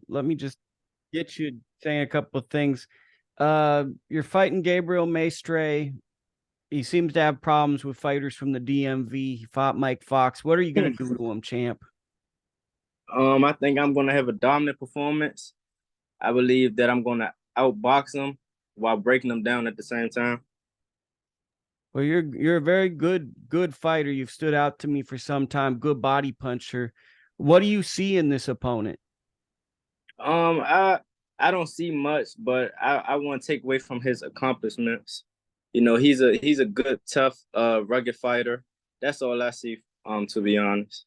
let me just get you saying a couple of things. You're fighting Gabriel Maestre. He seems to have problems with fighters from the DMV. He fought Mike Fox. What are you gonna do to him, champ? I think I'm gonna have a dominant performance. I believe that I'm gonna outbox him while breaking him down at the same time. Well, you're a very good fighter. You've stood out to me for some time. Good body puncher. What do you see in this opponent? Um, I I don't see much, but I want to take away from his accomplishments. He's a good, tough, rugged fighter. That's all I see. To be honest.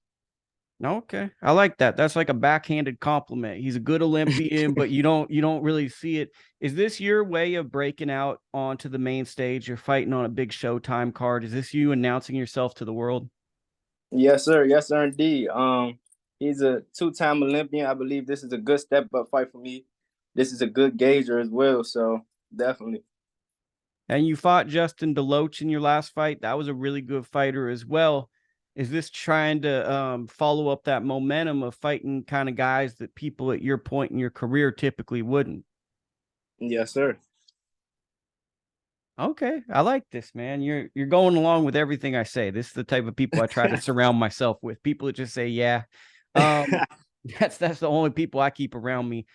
Okay. I like that. That's like a backhanded compliment. He's a good Olympian, but you don't really see it. Is this your way of breaking out onto the main stage? You're fighting on a big Showtime card. Is this you announcing yourself to the world? Yes, sir, indeed. He's a two-time Olympian. I believe this is a good step-up fight for me. This is a good gauger as well. So definitely. And you fought Justin DeLoach in your last fight. That was a really good fighter as well. Is this trying to follow up that momentum of fighting kind of guys that people at your point in your career typically wouldn't? Yes, sir. Okay, I like this, man. You're going along with everything I say. This is the type of people I try to surround myself with. People that just say, "Yeah." Um, that's the only people I keep around me.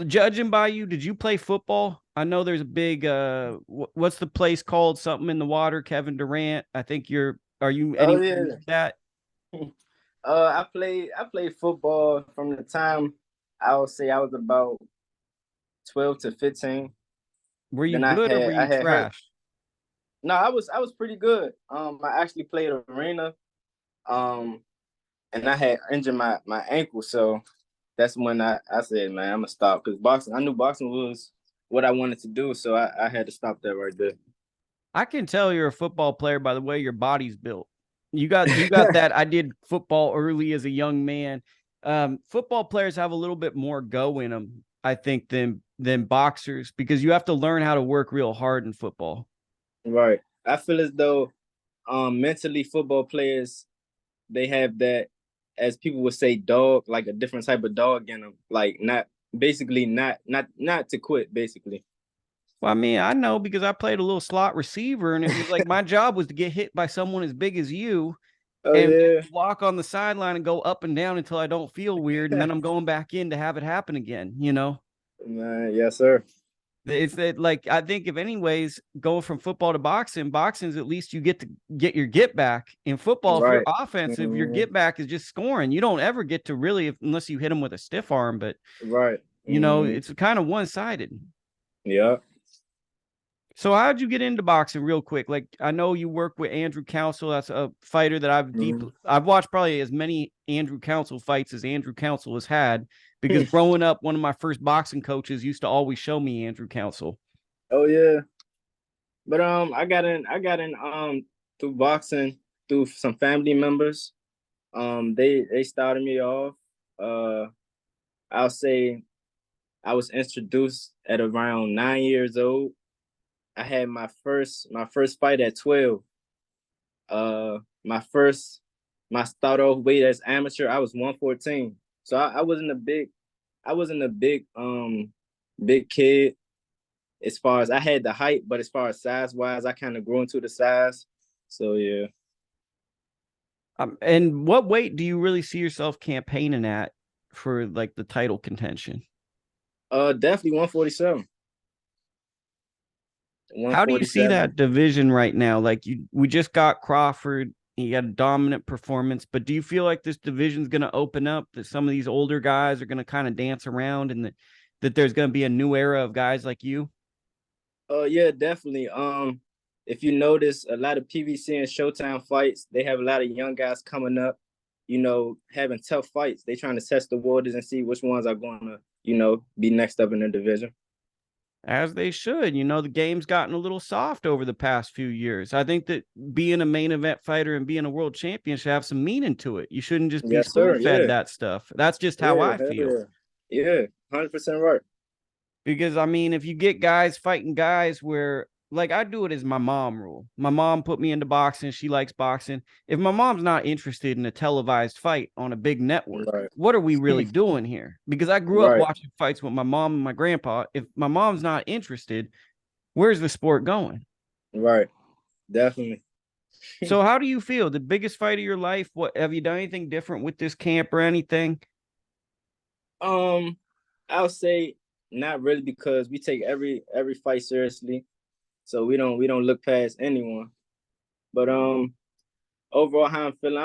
Judging by you, did you play football? I know there's a big what's the place called? Something in the water, Kevin Durant. I think you're are you Oh anywhere near yeah. that? I played football from the time I would say I was about 12 to 15. Were you Then I good or were had I you had hurt. trash? No, I was pretty good. I actually played arena. Um, and I had injured my ankle, so that's when I said, man, I'm gonna stop because boxing. I knew boxing was what I wanted to do, so I had to stop that right I can tell you're a football player by the way your body's built. You got there. that. I did football early as a young man. Football players have a little bit more go in them, I think, than boxers because you have to learn how to work real hard in football. Right. I feel as though mentally football players they have that, as people would say, dog, like a different type of dog in them, like not basically not to quit basically. Well, I mean, I know because I played a little slot receiver, and it was like my job was to get hit by someone as big as you Oh and yeah. walk on the sideline and go up and down until I don't feel weird, and then I'm going back in to have it happen again. Man, yes sir. It's that like I think if anyways going from football to boxing, boxing's at least you get to get your get back. In football, if you're Right. offensive, your Mhm. get back is just scoring. You don't ever get to really unless you hit them with a stiff arm, but Right. Mhm. it's kind of one-sided. Yeah. So how'd you get into boxing real quick? Like I know you work with Andrew Council. That's a fighter that Mhm. I've watched probably as many Andrew Council fights as Andrew Council has had because growing up, one of my first boxing coaches used to always show me Andrew Council. Oh yeah. But I got in through boxing through some family members. They started me off. Uh I'll say I was introduced at around 9 years old. I had my first fight at 12. My first my start off weight as amateur, I was 114. So I wasn't a big kid as far as I had the height, but as far as size wise, I kind of grew into the size. So yeah. And what weight do you really see yourself campaigning at for like the title contention? Definitely 147. How do you see 147. that division right now? Like we just got Crawford. He had a dominant performance, but do you feel like this division's going to open up? That some of these older guys are going to kind of dance around, and that there's going to be a new era of guys like you? Yeah, definitely. If you notice, a lot of PVC and Showtime fights, they have a lot of young guys coming up, having tough fights. They trying to test the waters and see which ones are going to, be next up in the division. As they should. The game's gotten a little soft over the past few years. I think that being a main event fighter and being a world champion should have some meaning to it. You shouldn't just be Yes, spoon sir. fed Yeah, that stuff. That's just how yeah, I hell feel. yeah, yeah, 100% right. Because I mean, if you get guys fighting guys where like I do it as my mom rule. My mom put me into boxing. She likes boxing. If my mom's not interested in a televised fight on a big network, Right. what are we really doing here? Because I grew up Right. watching fights with my mom and my grandpa. If my mom's not interested, where's the sport going? Right. Definitely. So how do you feel? The biggest fight of your life? What have you done anything different with this camp or anything? Um, I'll say not really because we take every fight seriously. So we don't look past anyone. But overall how I'm feeling,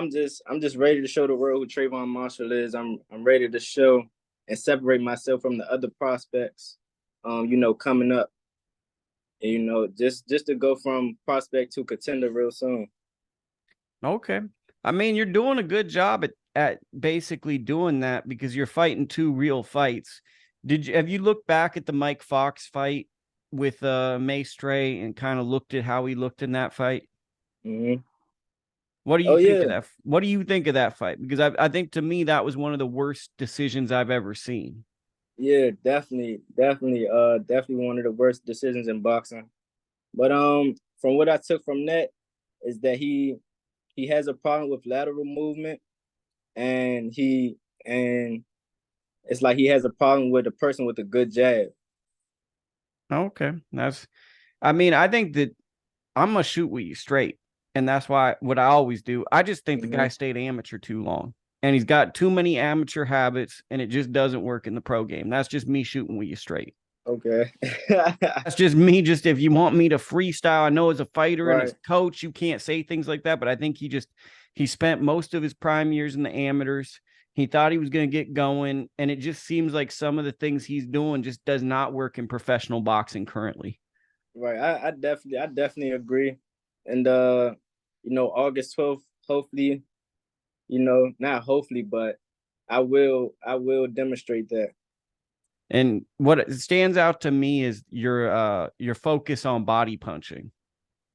I'm just ready to show the world who Travon Marshall is. I'm ready to show and separate myself from the other prospects, coming up. And, just to go from prospect to contender real soon. Okay. I mean, you're doing a good job at basically doing that because you're fighting two real fights. Have you looked back at the Mike Fox fight with Maestre and kind of looked at how he looked in that fight? Mm-hmm. What do Oh you think of yeah, that? What do you think of that fight? Because I think to me that was one of the worst decisions I've ever seen. yeah, definitely one of the worst decisions in boxing. But from what I took from that is that he has a problem with lateral movement, and and it's like he has a problem with a person with a good jab. Okay. I mean, I think that I'm gonna shoot with you straight. And that's why what I always do. I just think the Mm-hmm. guy stayed amateur too long. And he's got too many amateur habits, and it just doesn't work in the pro game. That's just me shooting with you straight. Okay. That's just me. Just if you want me to freestyle, I know as a fighter and as Right. a coach, you can't say things like that. But I think he spent most of his prime years in the amateurs. He thought he was going to get going, and it just seems like some of the things he's doing just does not work in professional boxing currently. Right. I definitely agree. And August 12th, hopefully, not hopefully, but I will demonstrate that. And what stands out to me is your focus on body punching.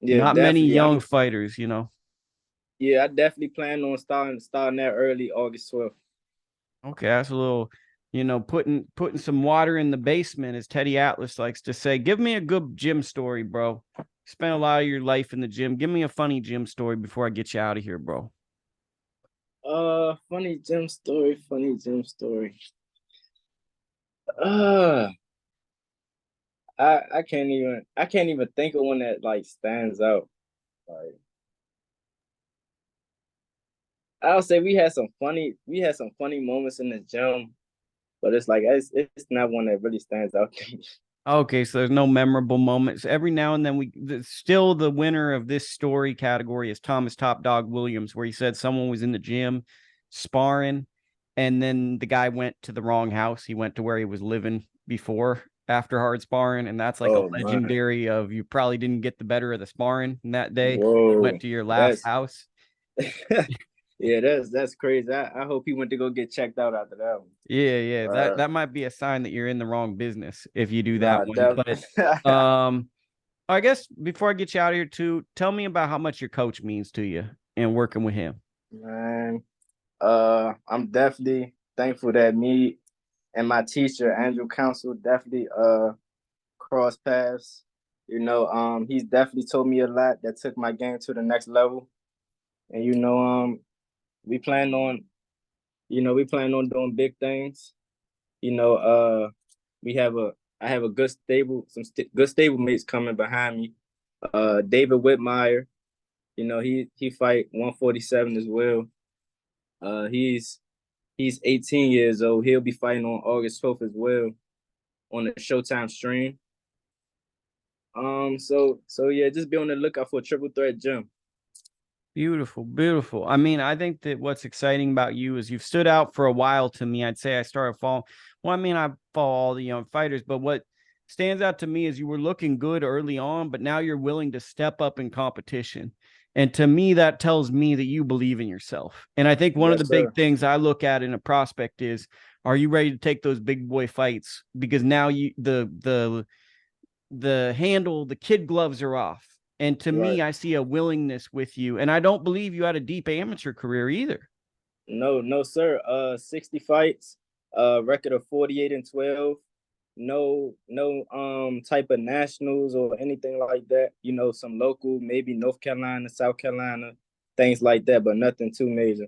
Yeah, Not many definitely. young fighters. Yeah, I definitely plan on starting that early August 12th. Okay, that's a little, putting some water in the basement, as Teddy Atlas likes to say. Give me a good gym story, bro. Spent a lot of your life in the gym. Give me a funny gym story before I get you out of here, bro. Funny gym story, funny gym story. Uh I can't even think of one that like stands out. Like I'll say we had some funny moments in the gym, but it's like it's not one that really stands out to me. Okay, so there's no memorable moments. Every now and then still the winner of this story category is Thomas Top Dog Williams, where he said someone was in the gym sparring, and then the guy went to the wrong house. He went to where he was living before after hard sparring, and that's like a Oh man. legendary of you probably didn't get the better of the sparring in that day. You Whoa. went to your last That's house. yeah, that's crazy. I hope he went to go get checked out after that Yeah, yeah. one. That might be a sign that you're in the wrong business if you do that Nah, one. def But I guess before I get you out of here too, tell me about how much your coach means to you and working with him. man. I'm definitely thankful that me and my teacher, Andrew Council, definitely cross paths. He's definitely told me a lot that took my game to the next level. And we plan on, we plan on doing big things. You know, uh, we have a I have a good good stable mates coming behind me. David Whitmire, he fight 147 as well. He's 18 years old. He'll be fighting on August 12th as well on the Showtime stream. So yeah, just be on the lookout for a triple threat gym. Beautiful, beautiful. I mean, I think that what's exciting about you is you've stood out for a while to me. I'd say I started following. Well, I mean, I follow all the young fighters, but what stands out to me is you were looking good early on, but now you're willing to step up in competition. And to me, that tells me that you believe in yourself. And I think one of the Yes, big sir. things I look at in a prospect is, are you ready to take those big boy fights? Because now the handle, the kid gloves are off. And to Right. me, I see a willingness with you. And I don't believe you had a deep amateur career either. No, no, sir. 60 fights, record of 48 and 12. no type of nationals or anything like that. You know, some local, maybe North Carolina, South Carolina, things like that, but nothing too major.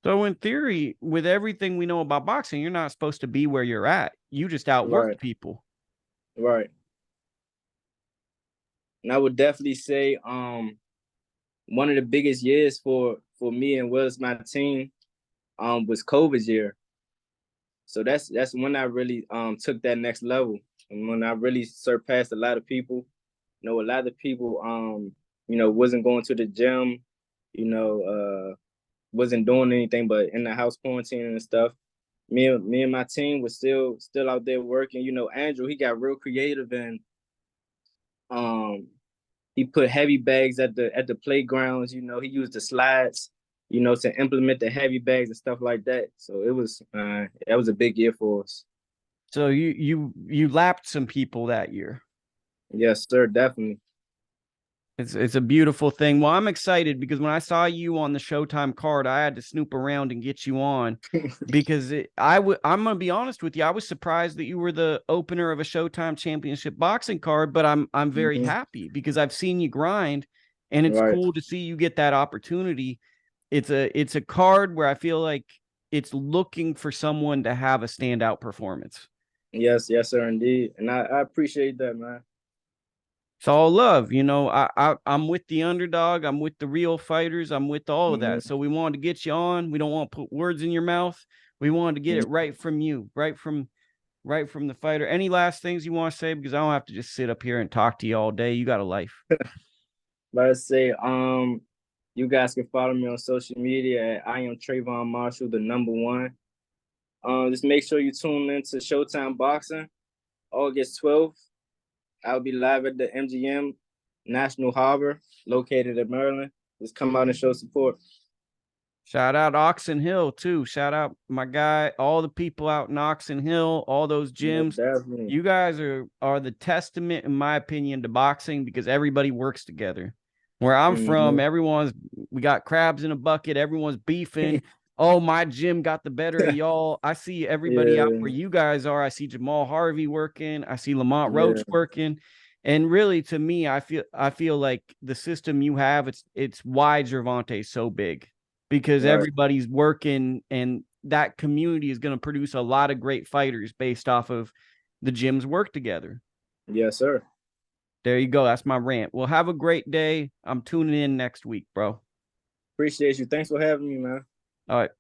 So in theory, with everything we know about boxing, you're not supposed to be where you're at. You just outworked Right, people. right. And I would definitely say one of the biggest years for me and was my team was COVID's year. So that's when I really took that next level, and when I really surpassed a lot of people. You know, a lot of people you know, wasn't going to the gym, you know, wasn't doing anything but in the house quarantine and stuff. Me and my team was still out there working. You know, Andrew, he got real creative, and um he put heavy bags at the playgrounds. You know, he used the slides, you know, to implement the heavy bags and stuff like that. So it was that was a big year for us. So you lapped some people that year. Yes, sir, definitely. It's a beautiful thing. Well, I'm excited because when I saw you on the Showtime card, I had to snoop around and get you on because I'm gonna be honest with you. I was surprised that you were the opener of a Showtime Championship boxing card, but I'm very Mhm. happy because I've seen you grind, and it's Right. cool to see you get that opportunity. It's a card where I feel like it's looking for someone to have a standout performance. Yes, yes, sir, indeed. And I appreciate that, man. It's all love, you know. I'm with the underdog. I'm with the real fighters. I'm with all of that. Hmm. So we wanted to get you on. We don't want to put words in your mouth. We wanted to get it right from you, right from the fighter. Any last things you want to say? Because I don't have to just sit up here and talk to you all day. You got a life. But I say, you guys can follow me on social media at I am Travon Marshall, the number one. Just make sure you tune in to Showtime Boxing, August 12th. I'll be live at the MGM National Harbor, located in Maryland. Just come out and show support. Shout out Oxon Hill too. Shout out my guy, all the people out in Oxon Hill, all those Most gyms. definitely. You guys are the testament, in my opinion, to boxing because everybody works together. Where I'm from, Hmm. we got crabs in a bucket, everyone's beefing. Oh, my gym got the better of y'all. I see everybody out Yeah, where you guys are. I see Jamal Harvey working. I see Lamont Roach yeah, working. And really, to me, I feel like the system you have, it's why Gervonta's so big because right. everybody's working and that community is going to produce a lot of great fighters based off of the gyms work together. Yes, sir. There you go. That's my rant. Well, have a great day. I'm tuning in next week, bro. Appreciate you. Thanks for having me, man. All right.